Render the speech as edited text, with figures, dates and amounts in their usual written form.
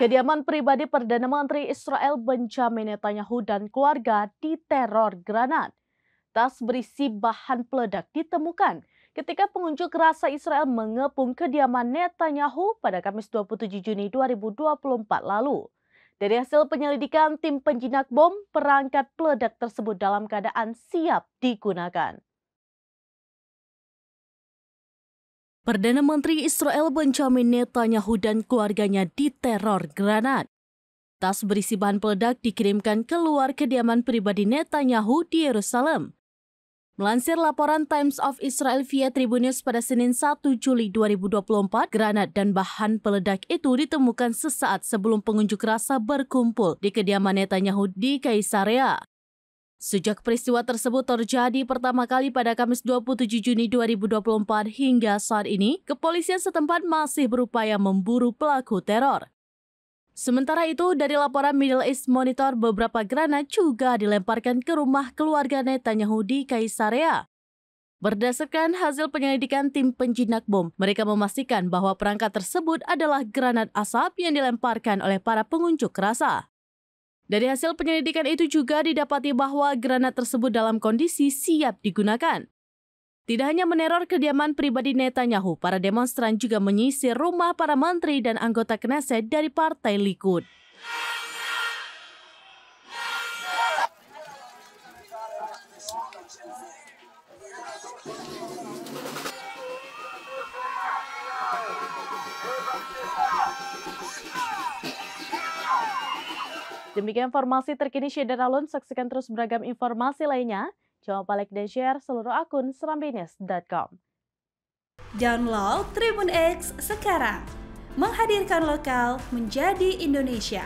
Kediaman pribadi Perdana Menteri Israel Benjamin Netanyahu dan keluarga diteror granat. Tas berisi bahan peledak ditemukan ketika pengunjuk rasa Israel mengepung kediaman Netanyahu pada Kamis 27 Juni 2024 lalu. Dari hasil penyelidikan tim penjinak bom, perangkat peledak tersebut dalam keadaan siap digunakan. Perdana Menteri Israel Benjamin Netanyahu dan keluarganya diteror granat. Tas berisi bahan peledak dikirimkan keluar kediaman pribadi Netanyahu di Yerusalem. Melansir laporan Times of Israel via Tribun News pada Senin 1 Juli 2024, granat dan bahan peledak itu ditemukan sesaat sebelum pengunjuk rasa berkumpul di kediaman Netanyahu di Kaisarea. Sejak peristiwa tersebut terjadi pertama kali pada Kamis 27 Juni 2024 hingga saat ini, kepolisian setempat masih berupaya memburu pelaku teror. Sementara itu, dari laporan Middle East Monitor, beberapa granat juga dilemparkan ke rumah keluarga Netanyahu di Kaisarea. Berdasarkan hasil penyelidikan tim penjinak bom, mereka memastikan bahwa perangkat tersebut adalah granat asap yang dilemparkan oleh para pengunjuk rasa. Dari hasil penyelidikan itu juga didapati bahwa granat tersebut dalam kondisi siap digunakan. Tidak hanya meneror kediaman pribadi Netanyahu, para demonstran juga menyisir rumah para menteri dan anggota Knesset dari Partai Likud. Demikian informasi terkini Syedar Alun. Saksikan terus beragam informasi lainnya. Jangan lupa like dan share seluruh akun serambinews.com. Download Tribun X sekarang. Menghadirkan lokal menjadi Indonesia.